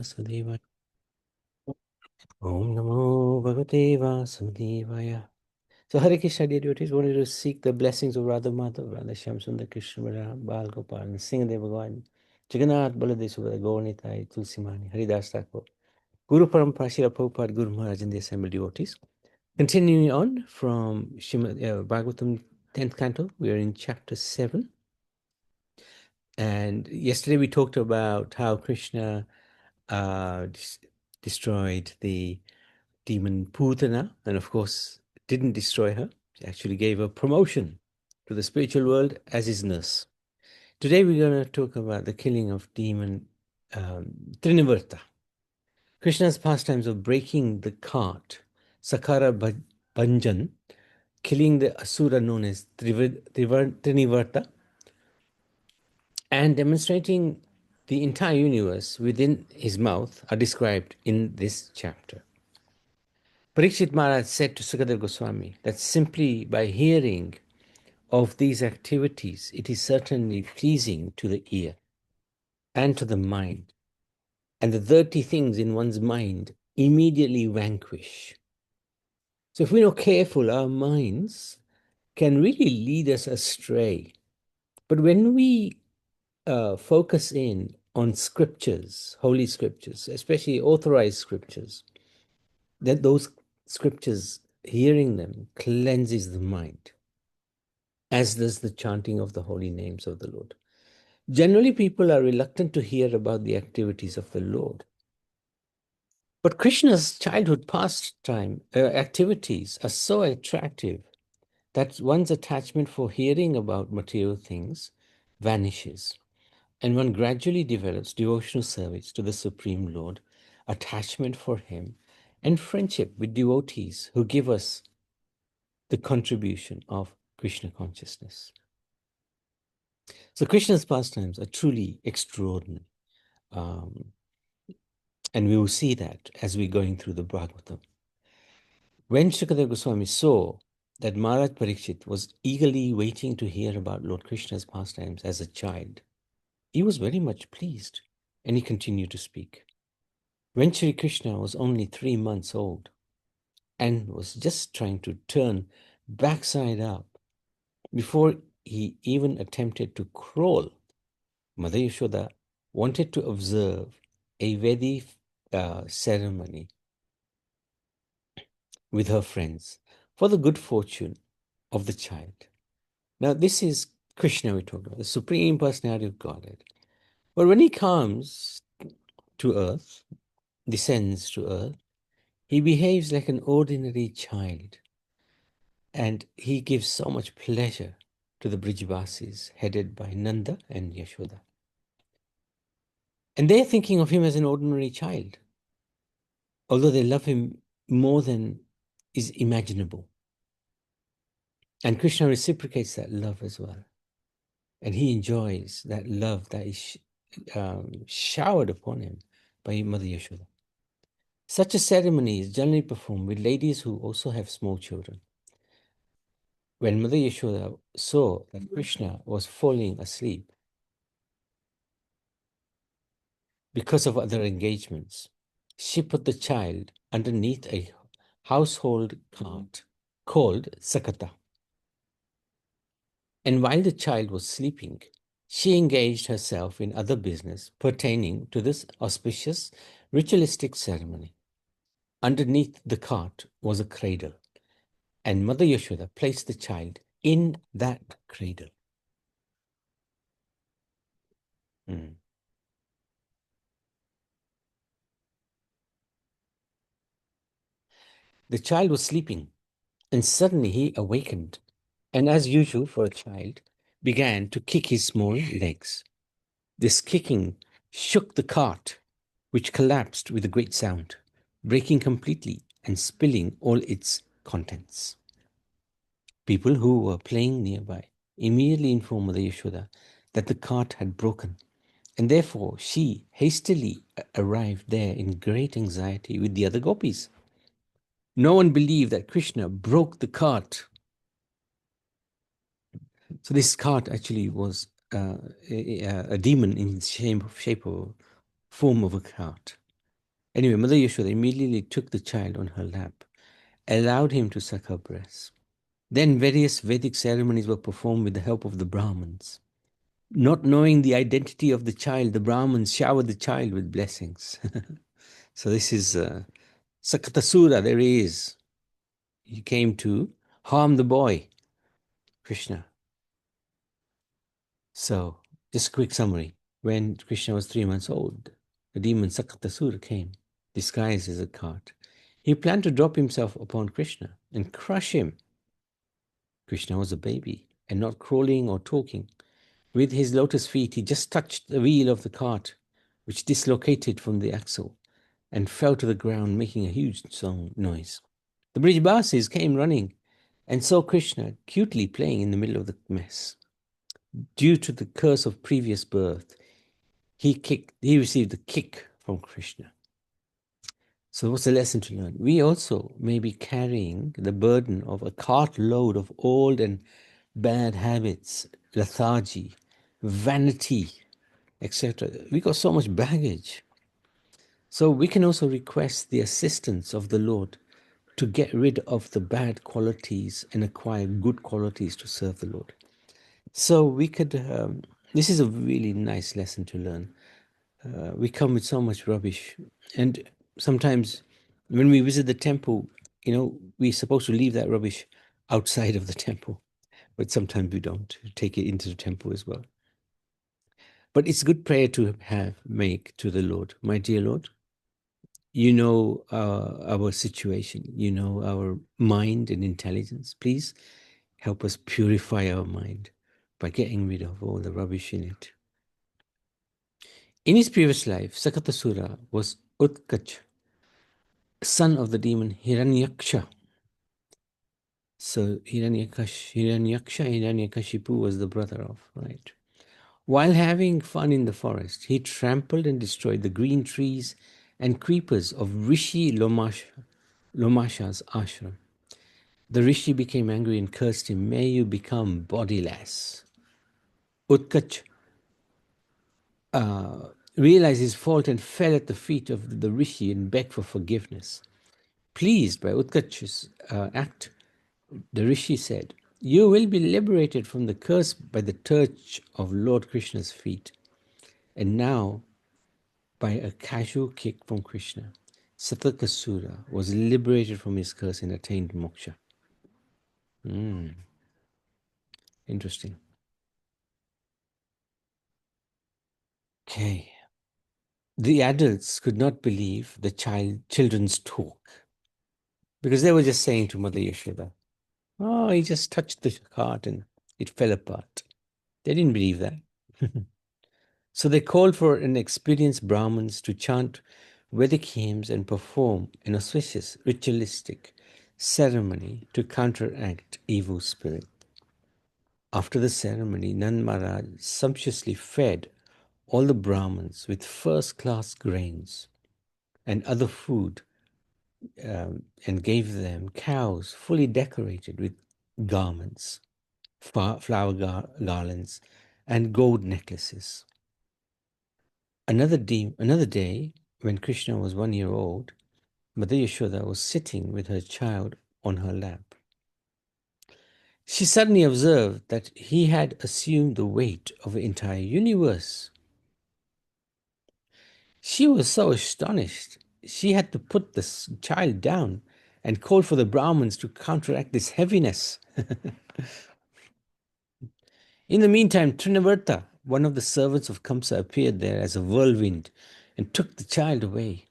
Vasudevaya. Om Namo Bhagavate Vasudevaya. So Hare Krishna, dear devotees, wanted to seek the blessings of Radha Madhav, Radha Shyamsundar, Krishna Balaram, Bal Gopal, and Singhadev Bhagavan, Jagannath Baladev Subhadra, Gauranitai, Tulsimani, Haridas Thakur, Guru Parampara, Srila Prabhupada, Guru Maharaj, and the assembled devotees. Continuing on from Bhagavatam 10th Canto, we are in chapter 7. And yesterday we talked about how Krishna destroyed the demon Putana, and of course didn't destroy her. He actually gave her promotion to the spiritual world as his nurse. Today we're going to talk about the killing of demon Trinivarta. Krishna's pastimes of breaking the cart, Sakara Bhanjan, killing the asura known as Trinivarta, and demonstrating the entire universe within his mouth are described in this chapter. Parikshit Maharaj said to Sukadeva Goswami that simply by hearing of these activities, it is certainly pleasing to the ear and to the mind, and the dirty things in one's mind immediately vanquish. So if we're not careful, our minds can really lead us astray. But when we focus in on scriptures, holy scriptures, especially authorized scriptures, that those scriptures, hearing them, cleanses the mind, as does the chanting of the holy names of the Lord. Generally, people are reluctant to hear about the activities of the Lord. But Krishna's childhood pastime activities are so attractive that one's attachment for hearing about material things vanishes, and one gradually develops devotional service to the Supreme Lord, attachment for Him, and friendship with devotees who give us the contribution of Krishna consciousness. So Krishna's pastimes are truly extraordinary. And we will see that as we're going through the Bhagavatam. When Shukadeva Goswami saw that Maharaj Parikshit was eagerly waiting to hear about Lord Krishna's pastimes as a child, he was very much pleased, and he continued to speak. When Shri Krishna was only 3 months old and was just trying to turn backside up, before he even attempted to crawl, Mother Yashoda wanted to observe a Vedic ceremony with her friends for the good fortune of the child. Now, this is Krishna we're talking about, the Supreme Personality of Godhead. But when he comes to earth, descends to earth, he behaves like an ordinary child. And he gives so much pleasure to the Brijvasis, headed by Nanda and Yashoda. And they're thinking of him as an ordinary child, although they love him more than is imaginable. And Krishna reciprocates that love as well. And he enjoys that love that is showered upon him by Mother Yashoda. Such a ceremony is generally performed with ladies who also have small children. When Mother Yashoda saw that Krishna was falling asleep because of other engagements, she put the child underneath a household cart called Sakata. And while the child was sleeping, she engaged herself in other business pertaining to this auspicious ritualistic ceremony. Underneath the cart was a cradle, and Mother Yashoda placed the child in that cradle. The child was sleeping, and suddenly he awakened, and as usual for a child, began to kick his small legs. This kicking shook the cart, which collapsed with a great sound, breaking completely and spilling all its contents. People who were playing nearby immediately informed Mother Yashoda that the cart had broken, and therefore she hastily arrived there in great anxiety with the other gopis. No one believed that Krishna broke the cart. So this cart actually was a demon in shape of form of a cart. Anyway, Mother Yashoda immediately took the child on her lap, allowed him to suck her breast. Then various Vedic ceremonies were performed with the help of the Brahmins. Not knowing the identity of the child, the Brahmins showered the child with blessings. So this is Sakatasura, there he is. He came to harm the boy, Krishna. So, just a quick summary. When Krishna was 3 months old, the demon Sakatasura came, disguised as a cart. He planned to drop himself upon Krishna and crush him. Krishna was a baby and not crawling or talking. With his lotus feet, he just touched the wheel of the cart, which dislocated from the axle and fell to the ground, making a huge noise. The Brijbasis came running and saw Krishna cutely playing in the middle of the mess. Due to the curse of previous birth, he received a kick from Krishna. So what's the lesson to learn? We also may be carrying the burden of a cartload of old and bad habits, lethargy, vanity, etc. We got so much baggage. So we can also request the assistance of the Lord to get rid of the bad qualities and acquire good qualities to serve the Lord. So we could, this is a really nice lesson to learn. We come with so much rubbish. And sometimes when we visit the temple, we're supposed to leave that rubbish outside of the temple. But sometimes we don't take it into the temple as well. But it's good prayer to make to the Lord. My dear Lord, you know our situation. You know our mind and intelligence. Please help us purify our mind by getting rid of all the rubbish in it. In his previous life, Sakatasura was Utkach, son of the demon Hiranyaksha. So Hiranyakashipu was the brother of, right? While having fun in the forest, he trampled and destroyed the green trees and creepers of Rishi Lomasha's ashram. The Rishi became angry and cursed him, "May you become bodiless." Utkach realized his fault and fell at the feet of the Rishi and begged for forgiveness. Pleased by Utkach's act, the Rishi said, "You will be liberated from the curse by the touch of Lord Krishna's feet." And now, by a casual kick from Krishna, Satakasura was liberated from his curse and attained moksha. Interesting. Okay. The adults could not believe the children's talk because they were just saying to Mother Yashoda, "Oh, he just touched the cart and it fell apart." They didn't believe that. So they called for an experienced Brahmins to chant Vedic hymns and perform an auspicious ritualistic ceremony to counteract evil spirit. After the ceremony, Nand Maharaj sumptuously fed all the Brahmins with first-class grains and other food, and gave them cows fully decorated with garments, flower garlands, and gold necklaces. Another day, when Krishna was 1 year old, Mother Yashoda was sitting with her child on her lap. She suddenly observed that he had assumed the weight of the entire universe. She was so astonished, she had to put the child down and call for the Brahmins to counteract this heaviness. In the meantime, Trinavarta, one of the servants of Kamsa, appeared there as a whirlwind and took the child away.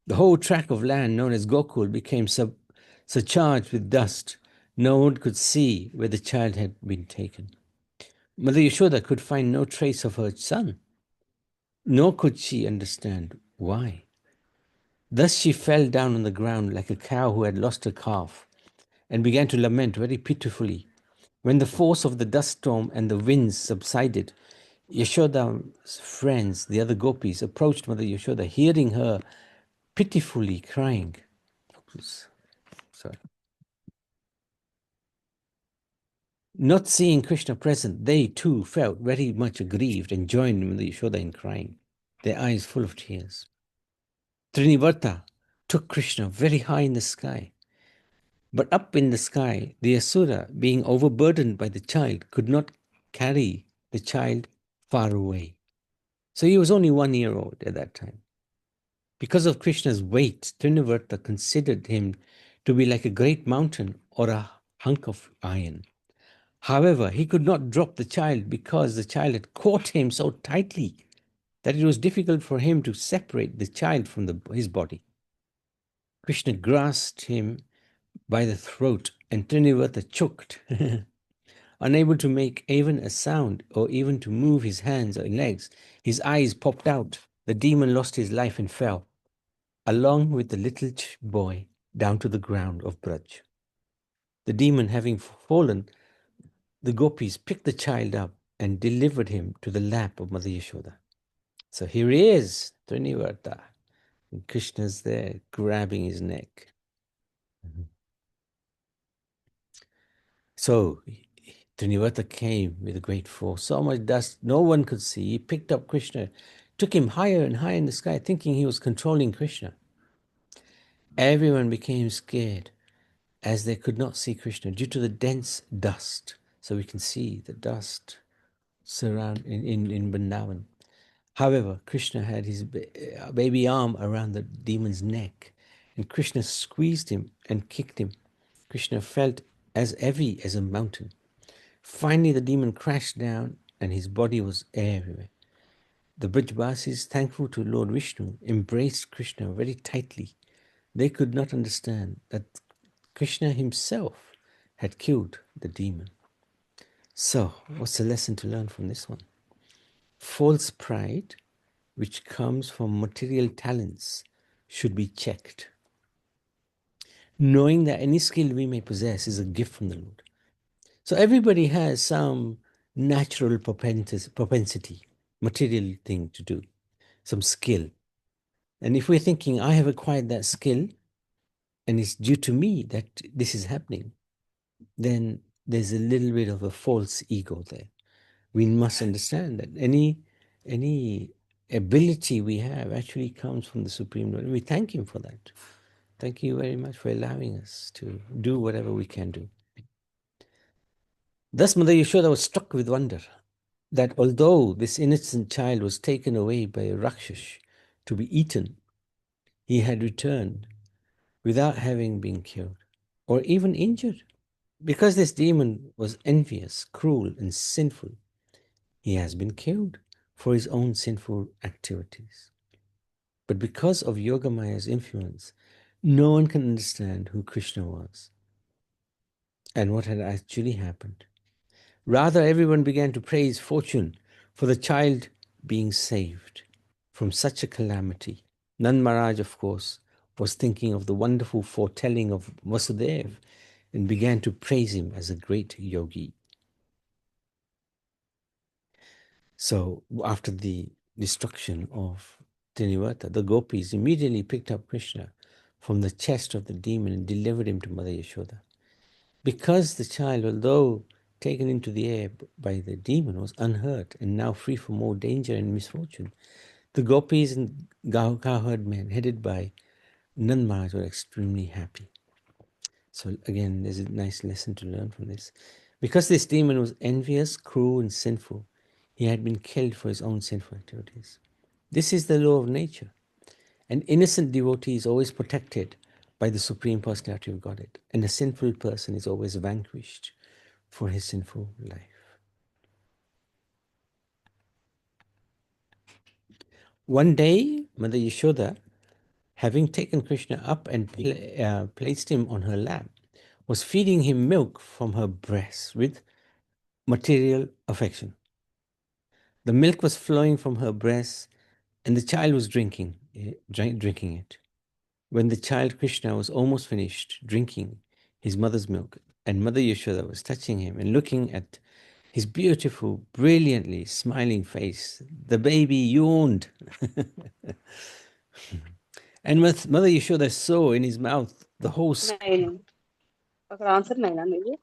The whole tract of land known as Gokul became surcharged with dust. No one could see where the child had been taken. Mother Yashoda could find no trace of her son, nor could she understand why. Thus she fell down on the ground like a cow who had lost her calf and began to lament very pitifully. When the force of the dust storm and the winds subsided, Yashoda's friends, the other gopis, approached Mother Yashoda, hearing her pitifully crying. Oops, sorry. Not seeing Krishna present, they too felt very much aggrieved and joined Mother Yashoda in crying, their eyes full of tears. Trinivarta took Krishna very high in the sky. But up in the sky, the Asura, being overburdened by the child, could not carry the child far away. So he was only 1 year old at that time. Because of Krishna's weight, Trinivarta considered him to be like a great mountain or a hunk of iron. However, he could not drop the child because the child had caught him so tightly that it was difficult for him to separate the child from his body. Krishna grasped him by the throat and Trinivarta choked. Unable to make even a sound or even to move his hands or legs, his eyes popped out. The demon lost his life and fell, along with the little boy, down to the ground of Braj. The demon having fallen, the gopis picked the child up and delivered him to the lap of Mother Yashoda. So here he is, Trinivarta. And Krishna's there grabbing his neck. So Trinivarta came with a great force, so much dust no one could see. He picked up Krishna, took him higher and higher in the sky, thinking he was controlling Krishna. Everyone became scared as they could not see Krishna due to the dense dust. So we can see the dust surround in Vrindavan. However, Krishna had his baby arm around the demon's neck, and Krishna squeezed him and kicked him. Krishna felt as heavy as a mountain. Finally, the demon crashed down and his body was everywhere. The Brajvasis, thankful to Lord Vishnu, embraced Krishna very tightly. They could not understand that Krishna himself had killed the demon. So, what's the lesson to learn from this one? False pride, which comes from material talents, should be checked. Knowing that any skill we may possess is a gift from the Lord. So everybody has some natural propensity, material thing to do, some skill. And if we're thinking, I have acquired that skill and it's due to me that this is happening, then there's a little bit of a false ego there. We must understand that any ability we have actually comes from the Supreme Lord. We thank Him for that. Thank you very much for allowing us to do whatever we can do. Thus, Mother Yashoda was struck with wonder that although this innocent child was taken away by a Rakshas to be eaten, he had returned without having been killed or even injured. Because this demon was envious, cruel, and sinful, he has been killed for his own sinful activities. But because of Yogamaya's influence, no one can understand who Krishna was and what had actually happened. Rather, everyone began to praise fortune for the child being saved from such a calamity. Nand Maharaj, of course, was thinking of the wonderful foretelling of Vasudev and began to praise him as a great yogi. So, after the destruction of Trinivarta, the gopis immediately picked up Krishna from the chest of the demon and delivered him to Mother Yashoda. Because the child, although taken into the air by the demon, was unhurt and now free from more danger and misfortune, the gopis and cowherd men, headed by Nand Maharaj, were extremely happy. So again, there's a nice lesson to learn from this. Because this demon was envious, cruel, and sinful, he had been killed for his own sinful activities. This is the law of nature. An innocent devotee is always protected by the Supreme Personality of Godhead, and a sinful person is always vanquished for his sinful life. One day, Mother Yashoda, having taken Krishna up and placed him on her lap, was feeding him milk from her breast with material affection. The milk was flowing from her breast, and the child was drinking it. When the child Krishna was almost finished drinking his mother's milk, and Mother Yashoda was touching him and looking at his beautiful, brilliantly smiling face, the baby yawned. And with Mother Yashoda saw in his mouth the whole नहीं अगर answer नहीं ना मिले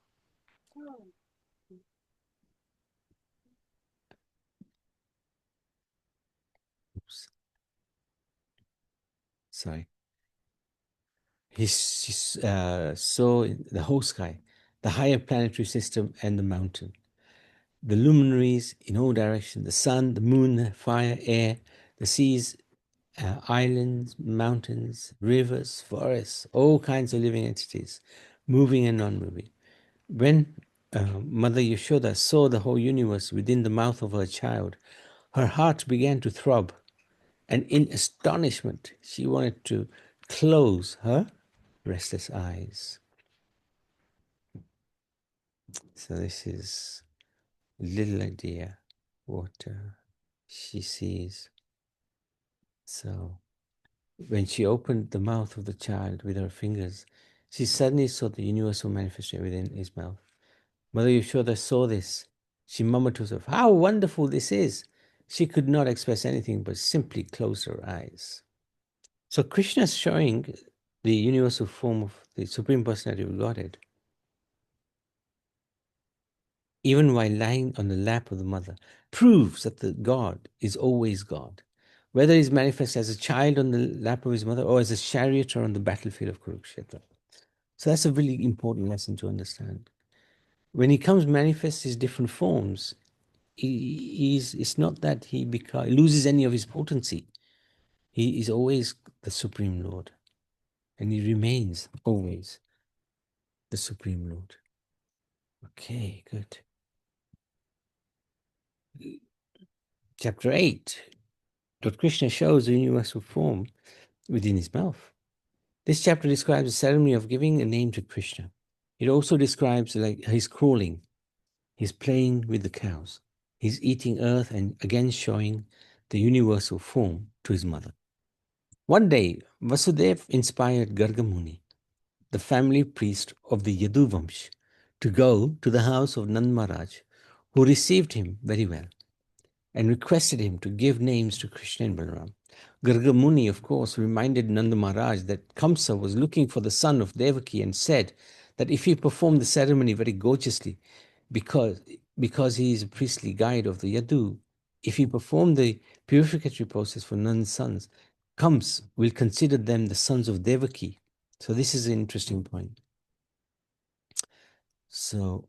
Sorry. He saw the whole sky, the higher planetary system, and the mountain. The luminaries in all directions, the sun, the moon, fire, air, the seas, islands, mountains, rivers, forests, all kinds of living entities, moving and non-moving. When Mother Yashoda saw the whole universe within the mouth of her child, her heart began to throb, and in astonishment, she wanted to close her restless eyes. So this is a little idea what she sees. So when she opened the mouth of the child with her fingers, she suddenly saw the universal manifestation within his mouth. Mother Yashoda saw this. She murmured to herself, "How wonderful this is!" She could not express anything but simply closed her eyes. So Krishna is showing the universal form of the Supreme Personality of Godhead, even while lying on the lap of the mother, proves that the God is always God. Whether he's manifest as a child on the lap of his mother or as a charioteer on the battlefield of Kurukshetra. So that's a really important lesson to understand. When he comes manifest his different forms, it's not that he loses any of his potency. He is always the Supreme Lord, and he remains always the Supreme Lord. Okay, good. Chapter 8. Lord Krishna shows the universal form within his mouth. This chapter describes the ceremony of giving a name to Krishna. It also describes like his crawling, his playing with the cows, his eating earth, and again showing the universal form to his mother. One day, Vasudeva inspired Gargamuni, the family priest of the Yadu Vamsh, to go to the house of Nand Maharaj, who received him very well and requested him to give names to Krishna and Balaram. Gargamuni, of course, reminded Nanda Maharaj that Kamsa was looking for the son of Devaki and said that if he performed the ceremony very gorgeously, because he is a priestly guide of the Yadu, if he performed the purificatory process for Nanda's sons, Kams will consider them the sons of Devaki. So this is an interesting point. So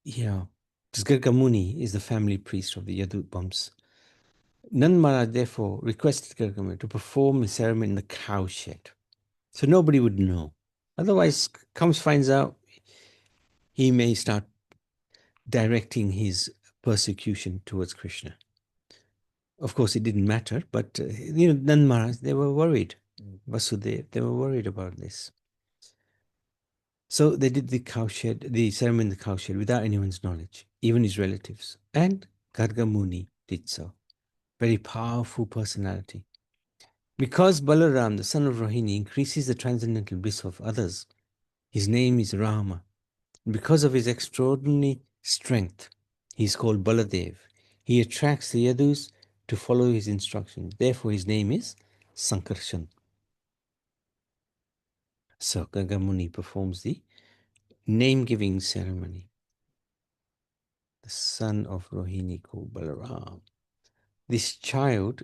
yeah, this Gargamuni is the family priest of the Yadu Bumps. Nand Maharaj therefore requested Gargamuni to perform the ceremony in the cowshed, so nobody would know. Otherwise, Kams finds out, he may start directing his persecution towards Krishna. Of course, it didn't matter, but Nand Maharaj, they were worried. Vasudeva, they were worried about this. So they did the ceremony in the cowshed without anyone's knowledge, even his relatives. And Gargamuni did so. Very powerful personality. Because Balaram, the son of Rohini, increases the transcendental bliss of others, his name is Rama. Because of his extraordinary strength, he is called Baladev. He attracts the Yadus to follow his instructions. Therefore, his name is Sankarshan. So, Gagamuni performs the name-giving ceremony. The son of Rohini called Balaram. This child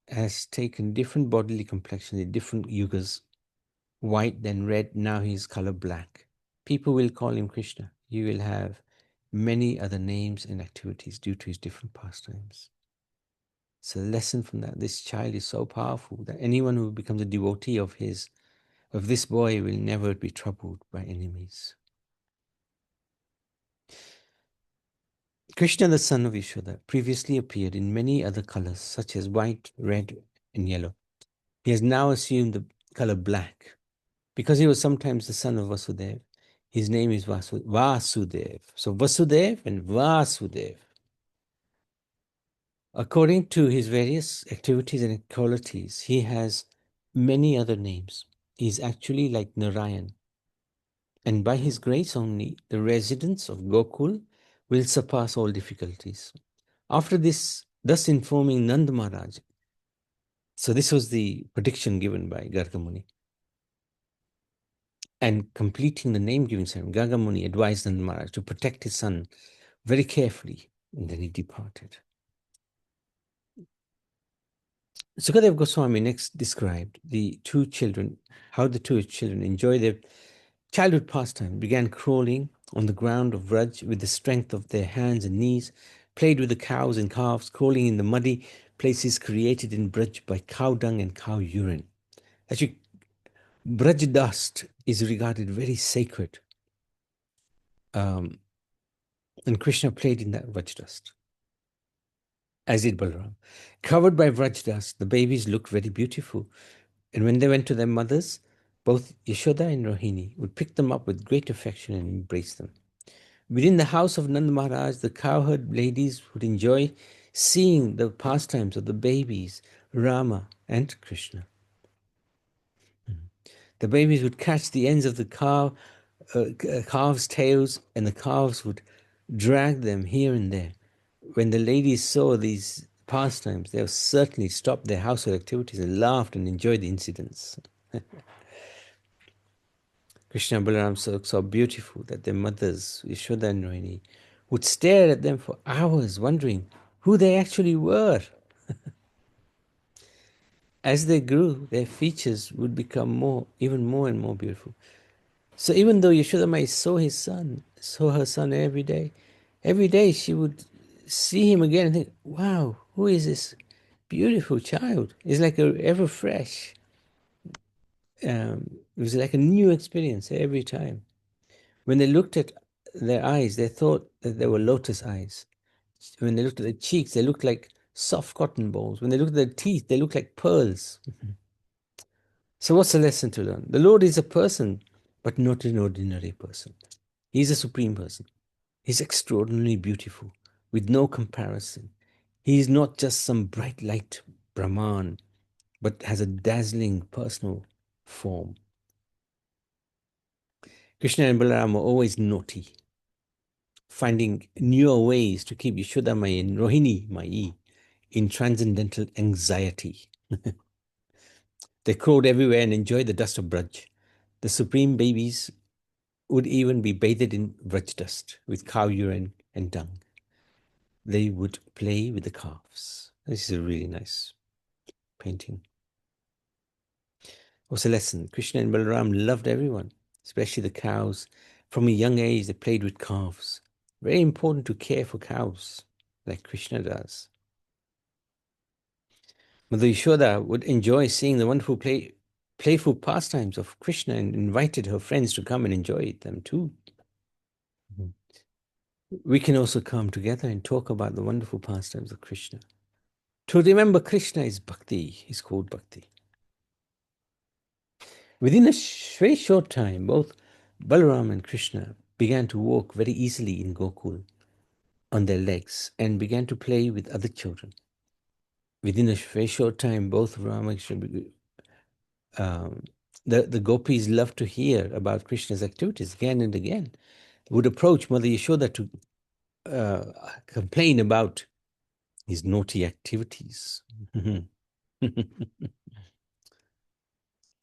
has taken different bodily complexions in different yugas. White, then red, now he is color black. People will call him Krishna. He will have many other names and activities due to his different pastimes. So the lesson from that, this child is so powerful that anyone who becomes a devotee of this boy will never be troubled by enemies. Krishna, the son of Yashoda, previously appeared in many other colors such as white, red, and yellow. He has now assumed the color black. Because he was sometimes the son of Vasudeva, his name is Vasudev. So Vasudev and Vasudev. According to his various activities and qualities, he has many other names. He is actually like Narayan. And by his grace only, the residents of Gokul will surpass all difficulties. After this, thus informing Nand Maharaj, so this was the prediction given by Gargamuni. And completing the name-giving ceremony, Gargamuni advised Nand Maharaj to protect his son very carefully And then he departed. Sukadeva Goswami next described how the two children enjoy their childhood pastime, began crawling on the ground of Vraj with the strength of their hands and knees, played with the cows and calves, crawling in the muddy places created in Braj by cow dung and cow urine. Actually, Braj dust is regarded very sacred. And Krishna played in that Vraj dust, as did Balaram. Covered by Vraj dust, the babies looked very beautiful. And when they went to their mothers, both Yashoda and Rohini would pick them up with great affection and embrace them. Within the house of Nanda Maharaj, the cowherd ladies would enjoy seeing the pastimes of the babies, Rama and Krishna. The babies would catch the ends of the calves' tails, and the calves would drag them here and there. When the ladies saw these pastimes, they would certainly stop their household activities and laughed and enjoyed the incidents. Krishna and Balaram so beautiful that their mothers, Yashoda and Rohini, would stare at them for hours, wondering who they actually were. As they grew, their features would become even more and more beautiful. So even though Yashoda Mai saw her son every day she would see him again and think, wow, who is this beautiful child? It's like ever fresh. It was like a new experience every time. When they looked at their eyes, they thought that they were lotus eyes. When they looked at their cheeks, they looked like soft cotton balls. When they looked at their teeth, they looked like pearls. So what's the lesson to learn? The Lord is a person, but not an ordinary person. He's a supreme person. He's extraordinarily beautiful, with no comparison. He is not just some bright light Brahman, but has a dazzling personal form. Krishna and Balaram were always naughty, finding newer ways to keep Yashoda Mai and Rohini Mai in transcendental anxiety. They crawled everywhere and enjoyed the dust of Braj. The supreme babies would even be bathed in Vraj dust with cow urine and dung. They would play with the calves. This is a really nice painting. What's a lesson? Krishna and Balaram loved everyone, especially the cows. From a young age, they played with calves. Very important to care for cows, like Krishna does. Mother Yashoda would enjoy seeing the wonderful playful pastimes of Krishna and invited her friends to come and enjoy them too. We can also come together and talk about the wonderful pastimes of Krishna. To remember Krishna is bhakti, is called bhakti. Within a very short time, both Balaram and Krishna began to walk very easily in Gokul on their legs and began to play with other children. Within a very short time, both Rama and Krishna, the gopis loved to hear about Krishna's activities again and again. Would approach Mother Yashoda to complain about his naughty activities.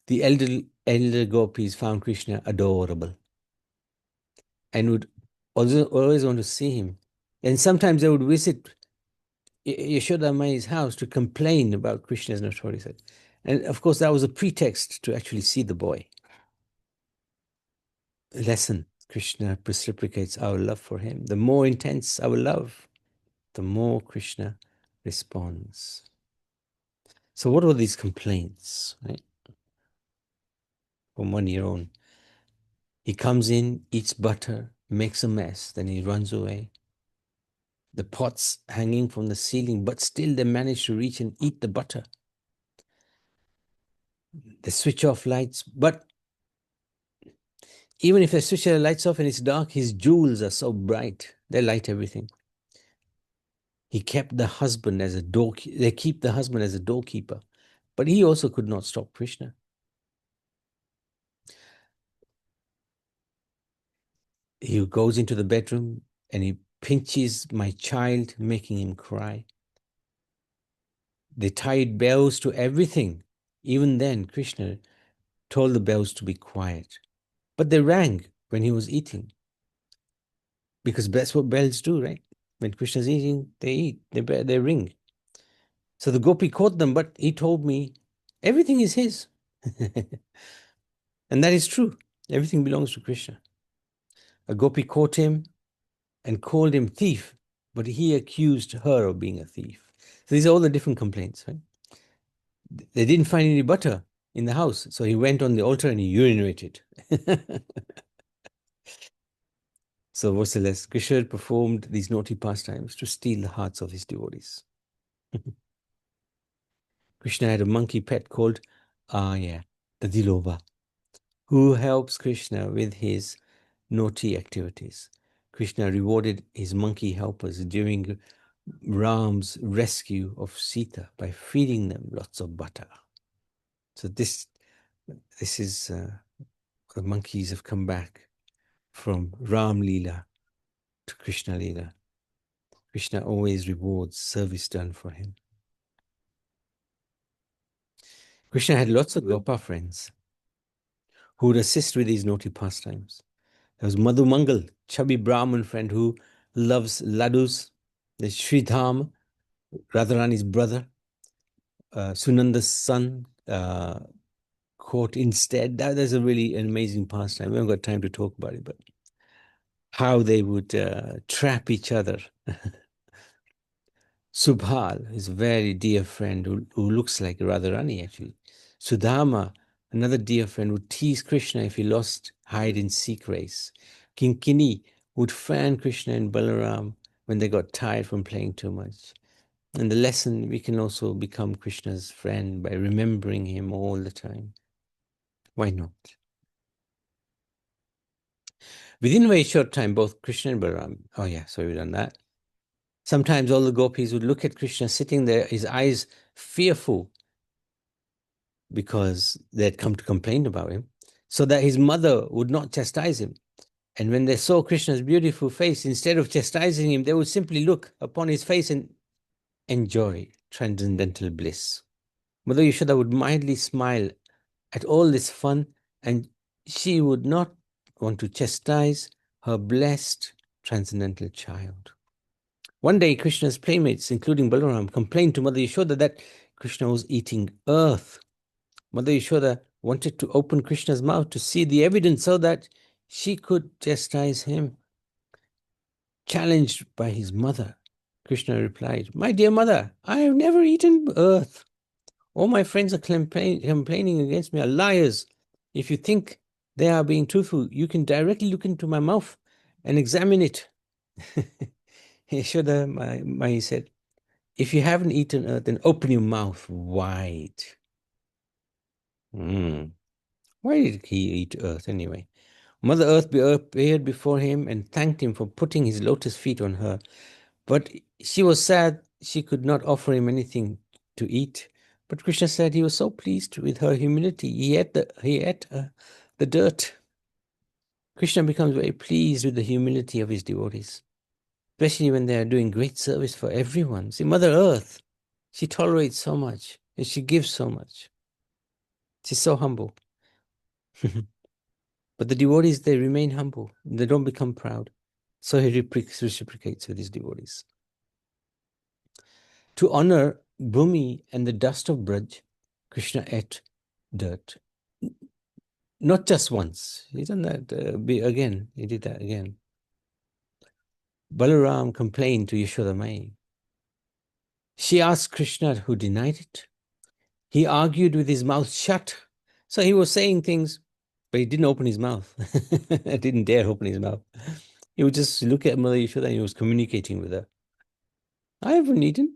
The elder gopis found Krishna adorable and would also always want to see him. And sometimes they would visit Yashoda Mai's house to complain about Krishna's notorious act. And of course, that was a pretext to actually see the boy. Lesson: Krishna reciprocates our love for him. The more intense our love, the more Krishna responds. So what were these complaints, right? From 1 year on. He comes in, eats butter, makes a mess, then he runs away. The pots hanging from the ceiling, but still they manage to reach and eat the butter. They switch off lights, but even if they switch the lights off and it's dark, his jewels are so bright, they light everything. He kept the husband as a they keep the husband as a doorkeeper, but he also could not stop Krishna. He goes into the bedroom and he pinches my child, making him cry. They tied bells to everything. Even then, Krishna told the bells to be quiet. But they rang when he was eating, because that's what bells do, right? When Krishna's eating, they eat, they ring. So the gopi caught them, but he told me, everything is his. And that is true. Everything belongs to Krishna. A gopi caught him and called him thief, but he accused her of being a thief. So these are all the different complaints, right? They didn't find any butter in the house, so he went on the altar and he urinated. So merciless, Krishna performed these naughty pastimes to steal the hearts of his devotees. Krishna had a monkey pet called, the Diloba, who helps Krishna with his naughty activities. Krishna rewarded his monkey helpers during Ram's rescue of Sita by feeding them lots of butter. So this is the monkeys have come back from Ram Leela to Krishna Leela. Krishna always rewards service done for him. Krishna had lots of Gopa friends who would assist with these naughty pastimes. There was Madhu Mangal, chubby Brahmin friend who loves laddus. There's Sridham, Radharani's brother, Sunanda's son, caught instead. There's a really an amazing pastime. We haven't got time to talk about it, but how they would trap each other. Subhal, his very dear friend who looks like Radharani actually. Sudama, another dear friend, would tease Krishna if he lost hide and seek race. Kinkini would fan Krishna and Balaram when they got tired from playing too much. And the lesson, we can also become Krishna's friend by remembering him all the time. Why not? Within a very short time, both Krishna and Balaram, we've done that. Sometimes all the gopis would look at Krishna sitting there, his eyes fearful, because they had come to complain about him, so that his mother would not chastise him. And when they saw Krishna's beautiful face, instead of chastising him, they would simply look upon his face and enjoy transcendental bliss. Mother Yashoda would mildly smile at all this fun, and she would not want to chastise her blessed transcendental child. One day, Krishna's playmates, including Balaram, complained to Mother Yashoda that Krishna was eating earth. Mother Yashoda wanted to open Krishna's mouth to see the evidence so that she could chastise him. Challenged by his mother, Krishna replied, "My dear mother, I have never eaten earth. All my friends are complaining against me are liars. If you think they are being truthful, you can directly look into my mouth and examine it." Yashoda Mai said, "If you haven't eaten earth, then open your mouth wide." Why did he eat earth anyway? Mother Earth appeared before him and thanked him for putting his lotus feet on her. But she was sad she could not offer him anything to eat. But Krishna said he was so pleased with her humility. He ate the dirt. Krishna becomes very pleased with the humility of his devotees, especially when they are doing great service for everyone. See, Mother Earth, she tolerates so much and she gives so much. She's so humble. But the devotees, they remain humble. They don't become proud. So he reciprocates with his devotees. To honor Bhumi and the dust of Braj, Krishna ate dirt. Not just once. He done that again. He did that again. Balaram complained to Yashoda Mai. She asked Krishna, who denied it. He argued with his mouth shut. So he was saying things, but he didn't open his mouth. Didn't dare open his mouth. He would just look at Mother Yashoda and he was communicating with her. I haven't eaten.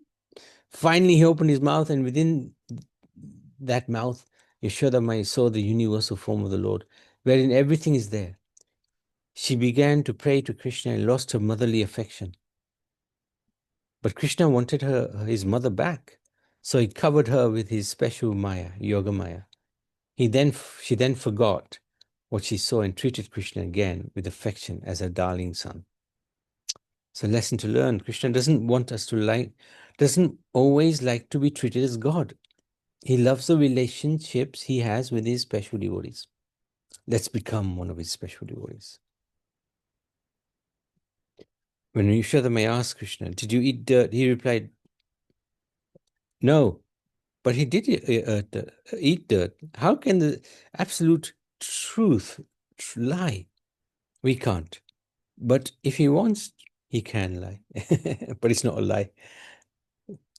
Finally, he opened his mouth, and within that mouth, Yashoda Mai saw the universal form of the Lord, wherein everything is there. She began to pray to Krishna and lost her motherly affection. But Krishna wanted his mother back. So he covered her with his special Maya, Yoga Maya. She then forgot what she saw and treated Krishna again with affection as her darling son. It's a lesson to learn. Krishna doesn't always like to be treated as God. He loves the relationships he has with his special devotees. Let's become one of his special devotees. When Yashoda may asked Krishna, "Did you eat dirt?" he replied, "No, but he did eat dirt. How can the absolute truth lie? We can't. But if he wants, he can lie. But it's not a lie.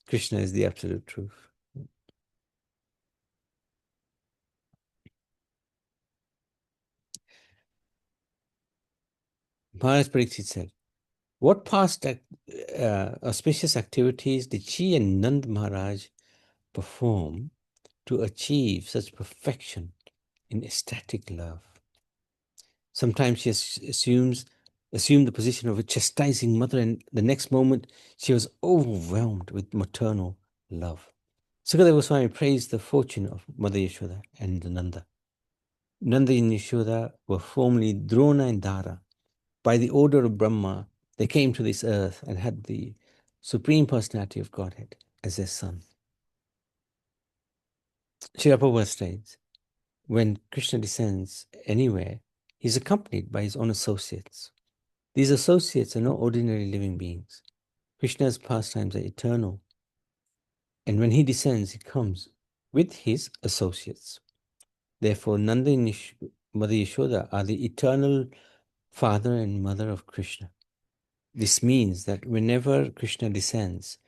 Krishna is the absolute truth." Maharaj Pariksit said, "What past auspicious activities did she and Nand Maharaj perform to achieve such perfection in ecstatic love?" Sometimes she assumed the position of a chastising mother, and the next moment she was overwhelmed with maternal love. Sukadeva Goswami praised the fortune of Mother Yashoda and Nanda. Nanda and Yashoda were formerly Drona and Dara. By the order of Brahma, they came to this earth and had the Supreme Personality of Godhead as their son. Srila Prabhupada states, when Krishna descends anywhere, he is accompanied by his own associates. These associates are not ordinary living beings. Krishna's pastimes are eternal. And when he descends, he comes with his associates. Therefore, Nanda and Mother Yashoda are the eternal father and mother of Krishna. This means that whenever Krishna descends,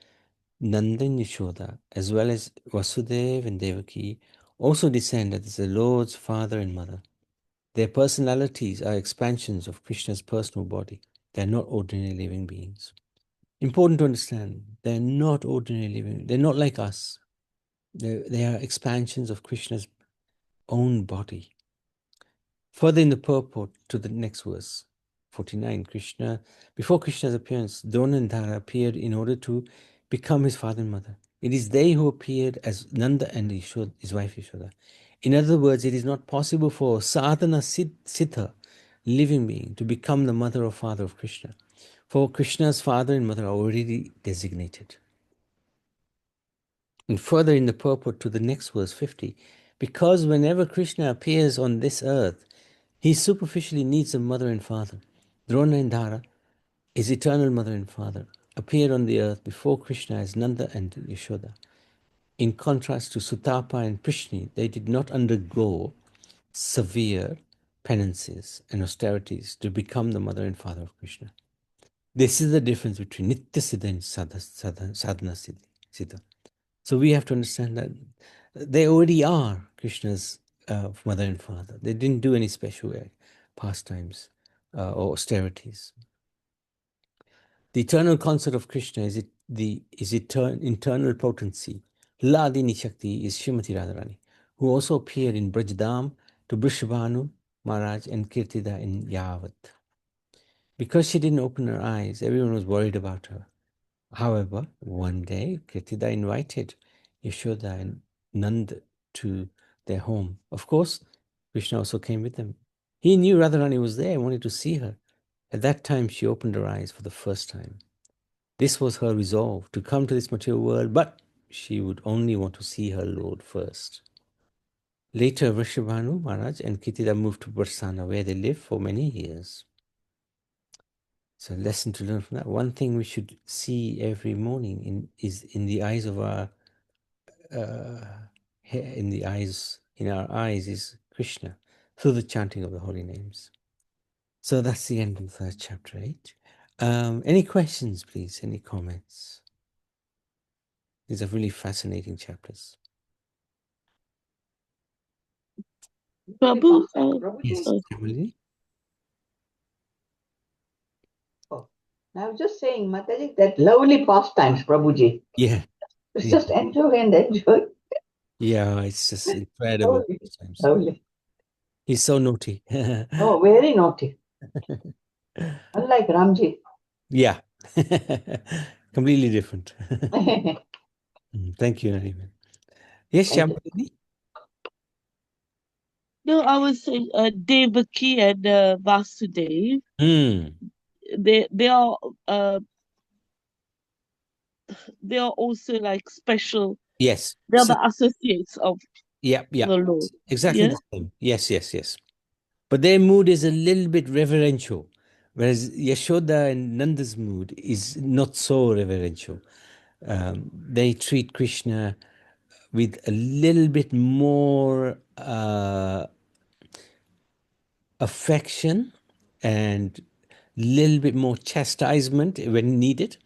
Nanda and Yashoda, as well as Vasudeva and Devaki, also descend as the Lord's father and mother. Their personalities are expansions of Krishna's personal body. They are not ordinary living beings. Important to understand, they're not ordinary living. They're not like us. They are expansions of Krishna's own body. Further in the purport to the next verse, 49, before Krishna's appearance, Drona and Dhara appeared in order to become his father and mother. It is they who appeared as Nanda and Yashoda, his wife Yashoda. In other words, it is not possible for a sadhana siddha, living being, to become the mother or father of Krishna. For Krishna's father and mother are already designated. And further in the purport to the next verse, 50, because whenever Krishna appears on this earth, he superficially needs a mother and father. Drona and Dhara, his eternal mother and father, appeared on the earth before Krishna as Nanda and Yashoda. In contrast to Sutapa and Prishni, they did not undergo severe penances and austerities to become the mother and father of Krishna. This is the difference between Nitya Siddha and Sadhana Siddha. So we have to understand that they already are Krishna's mother and father. They didn't do any special pastimes or austerities. The eternal concert of Krishna is internal potency. Ladini Shakti is Srimati Radharani, who also appeared in Brajdam to Brishabhanu Maharaj and Kirtida in Yavat. Because she didn't open her eyes, everyone was worried about her. However, one day, Kirtida invited Yashoda and Nand to their home. Of course, Krishna also came with them. He knew Radharani was there and wanted to see her. At that time, she opened her eyes for the first time. This was her resolve, to come to this material world, but she would only want to see her Lord first. Later, Vrishabhanu Maharaj and Kirtida moved to Barsana, where they lived for many years. So, a lesson to learn from that. One thing we should see every morning is in the eyes of our in our eyes is Krishna through the chanting of the holy names. So that's the end of chapter 8. Any questions, please? Any comments? These are really fascinating chapters. Prabhu, Yes, Emily? Oh, I was just saying, Mataji, that lovely pastimes, Prabhuji. Yeah. It's Yeah. just enjoy and enjoy. Yeah, it's just incredible. Lovely. Sometimes. Lovely. He's so naughty. Oh, very naughty. Unlike Ramji. Yeah. Completely different. Thank you, Nariman. Yes, Thank you. Shambhini? no, I was saying Devaki and Vasudev. Mm. They are also like special. Yes. They are So, the associates of yeah. the Lord. Exactly Yeah. the same. Yes. But their mood is a little bit reverential. Whereas Yashoda and Nanda's mood is not so reverential. They treat Krishna with a little bit more affection and little bit more chastisement when needed,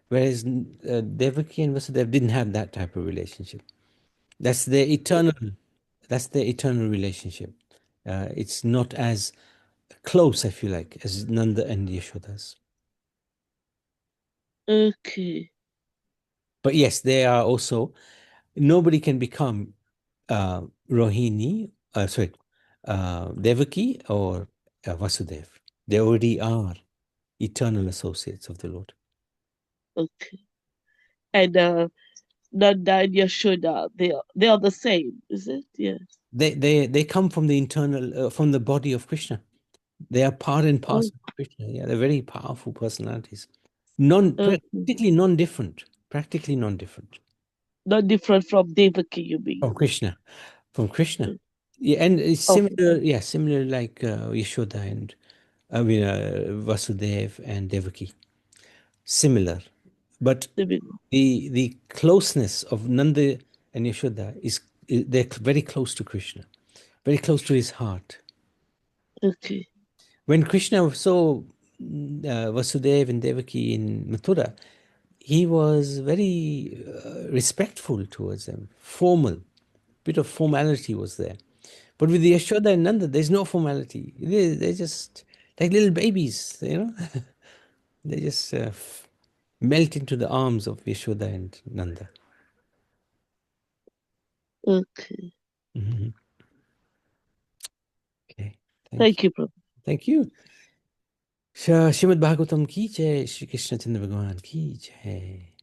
whereas Devaki and Vasudeva didn't have that type of relationship. That's their eternal. That's their eternal relationship. It's not as close, I feel like, as Nanda and Yashoda's. Okay. But yes, they are also. Nobody can become Rohini. Devaki or Vasudev. They already are eternal associates of the Lord. Okay. And Nanda and Yashoda, they are the same, is it? Yes. They come from the internal, from the body of Krishna. They are part and parcel of Krishna. Yeah, they're very powerful personalities. Okay. Practically non-different. Practically non-different. Not different from Devaki, you mean? From Krishna. From Krishna. Yeah, and it's Okay. similar. Yeah, similar like Yashoda and Vasudev and Devaki. Similar, but the closeness of Nanda and Yashoda is they're very close to Krishna, very close to his heart. Okay. When Krishna saw Vasudeva and Devaki in Mathura, he was very respectful towards them, formal, bit of formality was there. But with the Yashoda and Nanda, there's no formality. They're just like little babies, you know. They just melt into the arms of Yashoda and Nanda. Okay. Mhm. Okay, Thank you, Prabhu. thank you. Srimad Bhagavatam ki jai, Shri Krishna Chandra Bhagavan ki jai.